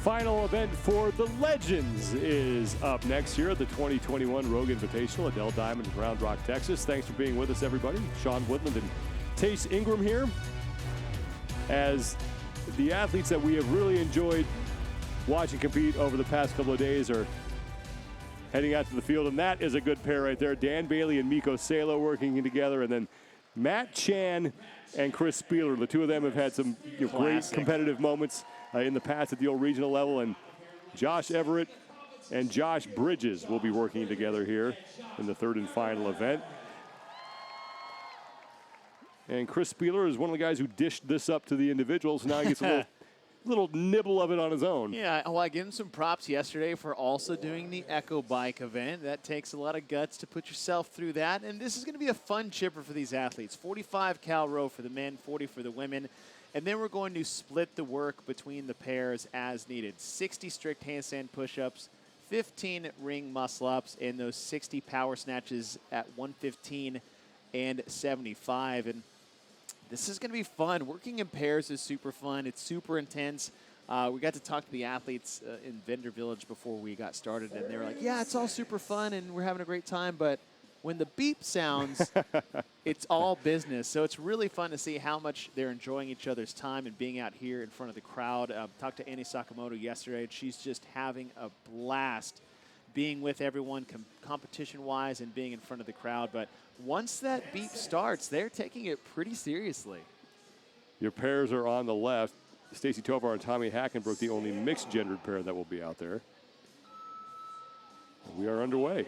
Final event for the Legends is up next year at the 2021 Rogue Invitational at Dell Diamond in Round Rock, Texas. Thanks for being with us, everybody. Sean Woodland and Tace Ingram here. As the athletes that we have really enjoyed watching compete over the past couple of days are heading out to the field, and that is a good pair right there. Dan Bailey and Mikka Salo working together, and then Matt Chan and Chris Spieler. The two of them have had some great competitive moments in the past at the old regional level, and Josh Everett and Josh Bridges will be working together here in the third and final event. And Chris Spieler is one of the guys who dished this up to the individuals. Now he gets a little nibble of it on his own. Yeah, well, I gave him some props yesterday for also doing the Echo Bike event. That takes a lot of guts to put yourself through that. And this is going to be a fun chipper for these athletes. 45 cal row for the men, 40 for the women. And then we're going to split the work between the pairs as needed. 60 strict handstand push-ups, 15 ring muscle-ups, and those 60 power snatches at 115 and 75. And this is going to be fun. Working in pairs is super fun. It's super intense. We got to talk to the athletes in Vendor Village before we got started, and they were like, yeah, it's all super fun, and we're having a great time, but when the beep sounds, it's all business. So it's really fun to see how much they're enjoying each other's time and being out here in front of the crowd. Talked to Annie Sakamoto yesterday, and she's just having a blast being with everyone competition-wise and being in front of the crowd. But once that beep starts, they're taking it pretty seriously. Your pairs are on the left. Stacy Tovar and Tommy Hackenbrook, the only mixed-gendered pair that will be out there. We are underway.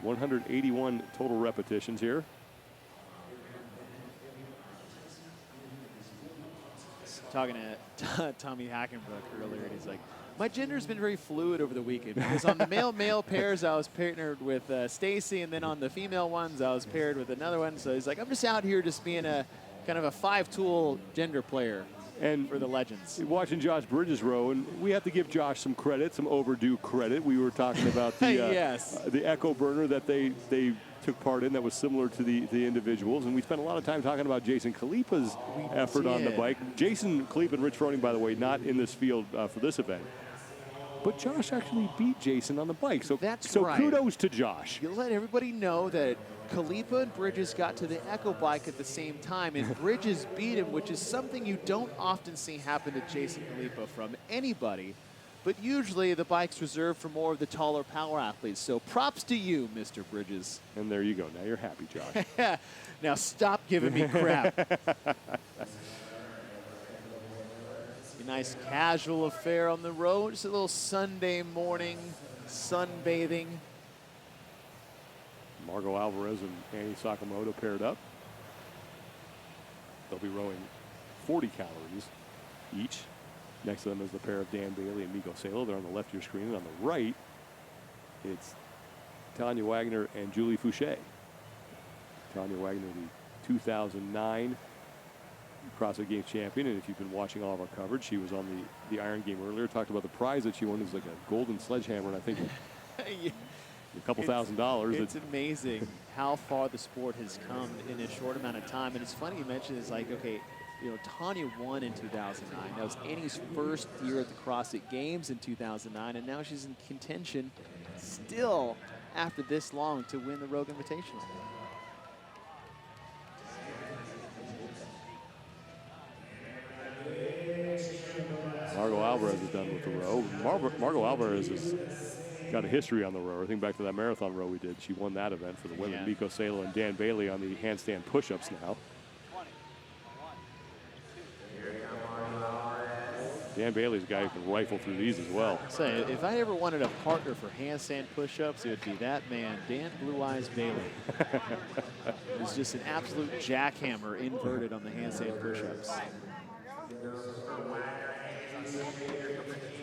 181 total repetitions here. Talking to Tommy Hackenbrook earlier, and he's like, my gender's been very fluid over the weekend because on the male-male pairs, I was partnered with Stacy, and then on the female ones, I was paired with another one. So he's like, I'm just out here just being a kind of a five-tool gender player and for the Legends. Watching Josh Bridges row, and we have to give Josh some credit, some overdue credit. We were talking about the yes. The Echo burner that they took part in that was similar to the individuals, and we spent a lot of time talking about Jason Khalipa's effort on the bike. Jason Khalipa and Rich Froning, by the way, not in this field for this event. But Josh actually beat Jason on the bike, so right. Kudos to Josh. You let everybody know that Khalipa and Bridges got to the Echo Bike at the same time, and Bridges beat him, which is something you don't often see happen to Jason Khalipa from anybody. But usually the bike's reserved for more of the taller power athletes. So props to you, Mr. Bridges. And there you go. Now you're happy, Josh. Now stop giving me crap. A nice casual affair on the road. Just a little Sunday morning sunbathing. Margaux Alvarez and Annie Sakamoto paired up. They'll be rowing 40 calories each. Next to them is the pair of Dan Bailey and Mikka Salo. They're on the left of your screen. And on the right, it's Tanya Wagner and Julie Fouché. Tanya Wagner, the 2009 CrossFit Games champion. And if you've been watching all of our coverage, she was on the Iron Game earlier. Talked about the prize that she won. It was like a golden sledgehammer, and I think a couple $1,000. It's amazing how far the sport has come in a short amount of time. And it's funny you mentioned it's like, okay, you know, Tanya won in 2009. That was Annie's first year at the CrossFit Games in 2009, and now she's in contention still after this long to win the Rogue Invitational. Margaux Alvarez is done with the row. Margaux Alvarez has got a history on the row. I think back to that marathon row we did. She won that event for the women. Yeah. Mikka Salo and Dan Bailey on the handstand push-ups now. Dan Bailey's a guy who can rifle through these as well. So if I ever wanted a partner for handstand push-ups, it would be that man, Dan Blue Eyes Bailey. He's just an absolute jackhammer inverted on the handstand push-ups.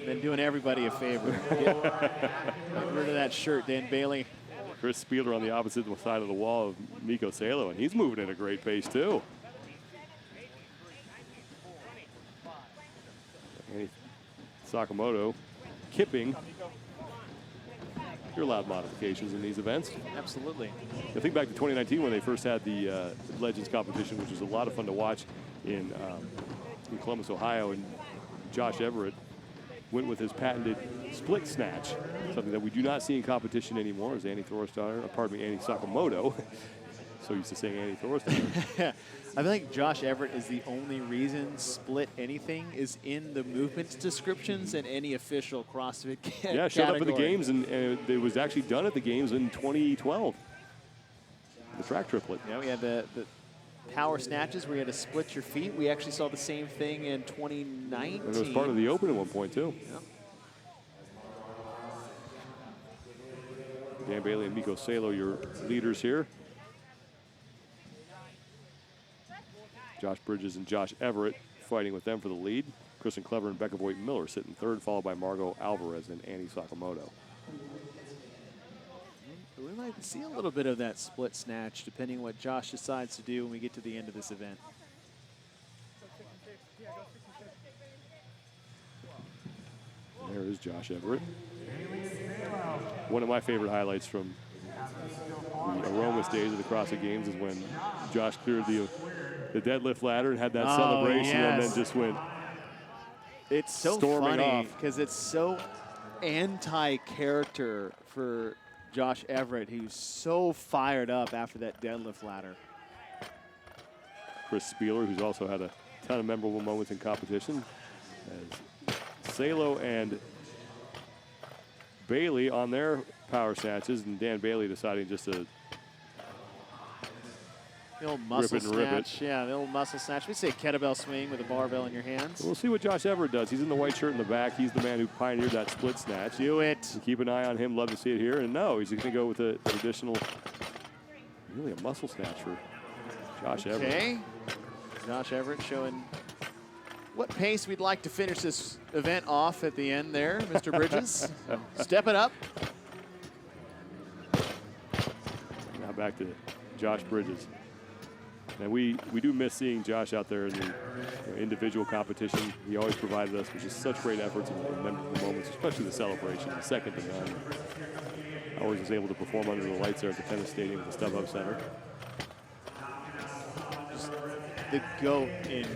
Been doing everybody a favor. Get rid of that shirt, Dan Bailey. Chris Spieler on the opposite side of the wall of Mikka Salo, and he's moving at a great pace too. Annie Sakamoto kipping. You're allowed modifications in these events. Absolutely. I think back to 2019 when they first had the Legends competition, which was a lot of fun to watch. in Columbus, Ohio, and Josh Everett went with his patented split snatch, something that we do not see in competition anymore, as Annie Sakamoto. So used to saying Annie Thorstein. I think Josh Everett is the only reason split anything is in the movements descriptions in any official CrossFit category. Yeah, showed up at the games, and it was actually done at the games in 2012. The track triplet. Yeah, we had the Power Snatches where you had to split your feet. We actually saw the same thing in 2019. And it was part of the Open at one point, too. Yep. Dan Bailey and Mikko Salo, your leaders here. Josh Bridges and Josh Everett fighting with them for the lead. Kristen Clever and Becca Voigt-Miller sitting third, followed by Margaux, Alvarez, and Annie Sakamoto. We might see a little bit of that split snatch, depending what Josh decides to do when we get to the end of this event. There is Josh Everett. One of my favorite highlights from the Aromas days of the CrossFit Games is when Josh cleared the deadlift ladder and had that celebration, and then just went it's so funny because it's so anti-character for Josh Everett. He was so fired up after that deadlift ladder. Chris Spieler, who's also had a ton of memorable moments in competition, as Salo and Bailey on their power snatches, and Dan Bailey deciding just to the old muscle rip it and rip snatch. Yeah, the old muscle snatch. We say kettlebell swing with a barbell in your hands. We'll see what Josh Everett does. He's in the white shirt in the back. He's the man who pioneered that split snatch. Do it. So keep an eye on him. Love to see it here. And no, he's going to go with a traditional, really a muscle snatch for Josh Everett. Okay. Josh Everett showing what pace we'd like to finish this event off at the end there, Mr. Bridges. Step it up. Now back to Josh Bridges. And we do miss seeing Josh out there in the individual competition. He always provided us with just such great efforts and memorable moments, especially the celebration, the second to none. Always was able to perform under the lights there at the tennis stadium at the StubHub Center. Just the GOAT in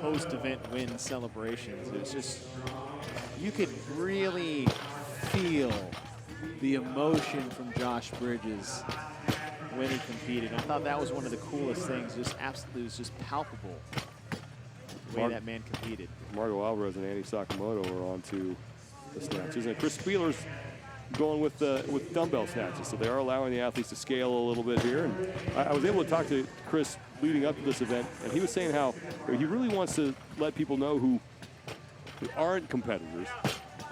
post-event win celebrations. It's just, you could really feel the emotion from Josh Bridges when he competed. I thought that was one of the coolest things. Just absolutely, it was just palpable the way that man competed. Margaux Alvarez and Annie Sakamoto are on to the snatches, and Chris Spieler's going with dumbbell snatches. So they are allowing the athletes to scale a little bit here. And I was able to talk to Chris leading up to this event, and he was saying how he really wants to let people know who aren't competitors,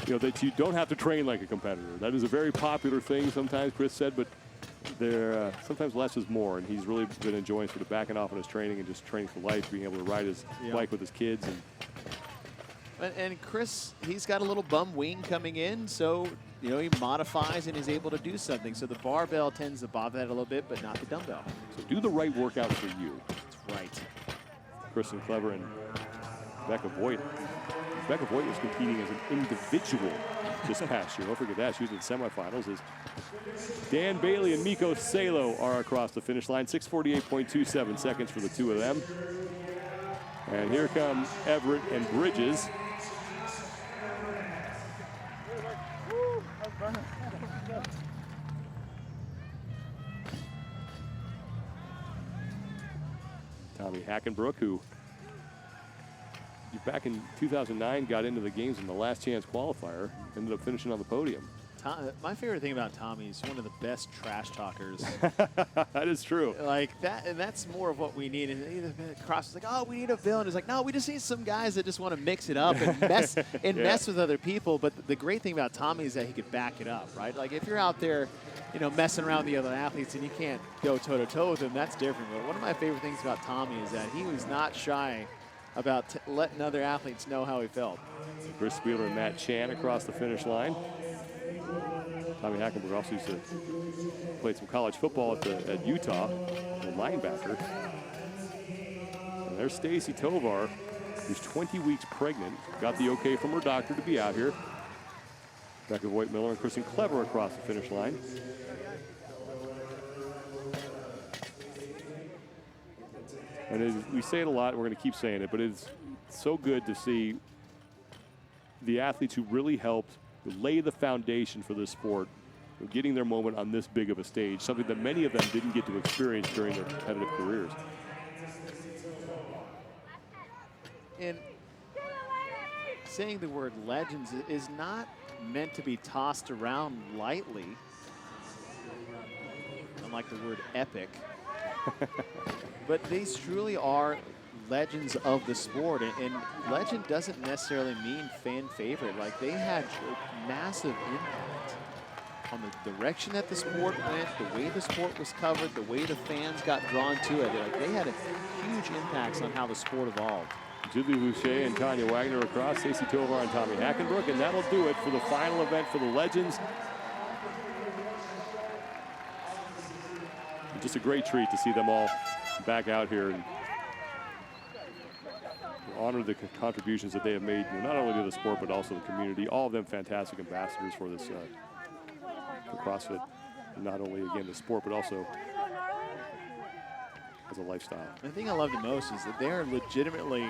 that you don't have to train like a competitor. That is a very popular thing sometimes, Chris said, but there sometimes less is more, and he's really been enjoying sort of backing off on his training and just training for life, being able to ride his bike with his kids. And Chris, he's got a little bum wing coming in, so he modifies and is able to do something. So the barbell tends to bother that a little bit, but not the dumbbell. So do the right workout for you. That's right. Kristen Clever and Becca Voigt. Becca Voigt was competing as an individual this past year. Don't forget that. She was in the semifinals. As Dan Bailey and Mikko Salo are across the finish line. 6:48.27 seconds for the two of them. And here come Everett and Bridges. Tommy Hackenbrook, who back in 2009 got into the games in the last chance qualifier, ended up finishing on the podium. My favorite thing about Tommy is one of the best trash talkers. That is true. Like that, and that's more of what we need. And Cross is like, oh, we need a villain. It's like, no, we just need some guys that just want to mix it up and mess mess with other people. But the great thing about Tommy is that he could back it up, right? Like if you're out there, messing around with the other athletes and you can't go toe to toe with them, that's different. But one of my favorite things about Tommy is that he was not shy about letting other athletes know how he felt. Chris Spieler and Matt Chan across the finish line. Tommy Hackenberg also used to play some college football at Utah, a linebacker. And there's Stacy Tovar, who's 20 weeks pregnant, got the okay from her doctor to be out here. Becca Voigt-Miller and Kristen Clever across the finish line. And we say it a lot, and we're going to keep saying it, but it's so good to see the athletes who really helped lay the foundation for this sport, getting their moment on this big of a stage, something that many of them didn't get to experience during their competitive careers. And saying the word legends is not meant to be tossed around lightly, unlike the word epic. But these truly are legends of the sport, and legend doesn't necessarily mean fan favorite. Like, they had massive impact on the direction that the sport went, the way the sport was covered, the way the fans got drawn to it. Like, they had a huge impacts on how the sport evolved. Julie Boucher and Tanya Wagner across, Stacey Tovar and Tommy Hackenbrook, and that'll do it for the final event for the Legends. Just a great treat to see them all back out here and honor the contributions that they have made, not only to the sport but also the community. All of them fantastic ambassadors for this for CrossFit, and not only again the sport but also as a lifestyle. The thing I love the most is that they're legitimately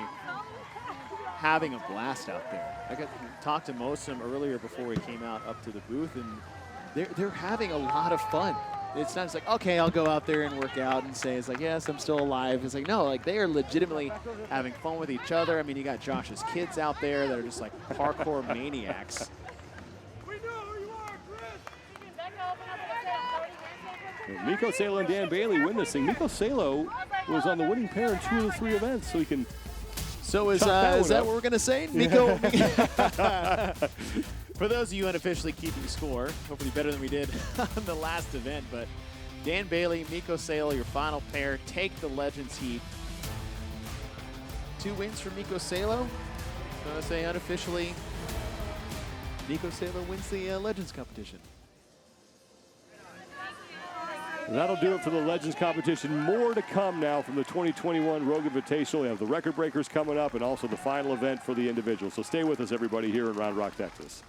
having a blast out there. I got to talk to most of them earlier before we came out up to the booth, and they're having a lot of fun. It's not just like, okay, I'll go out there and work out and say, it's like, yes, I'm still alive. It's like, no, like, they are legitimately having fun with each other. I mean, you got Josh's kids out there that are just like parkour maniacs. Mikko, Salo, and Dan Bailey win this thing. Mikko Salo was on the winning pair in 2 of the 3 events, so he can. So is that what we're going to say? Mikko. For those of you unofficially keeping score, hopefully better than we did on the last event, but Dan Bailey, Mikko Salo, your final pair, take the Legends heat. 2 wins for Mikko Salo. So I say unofficially, Mikko Salo wins the Legends competition. That'll do it for the Legends competition. More to come now from the 2021 Rogue Invitational. We have the record breakers coming up and also the final event for the individuals. So stay with us, everybody, here in Round Rock, Texas.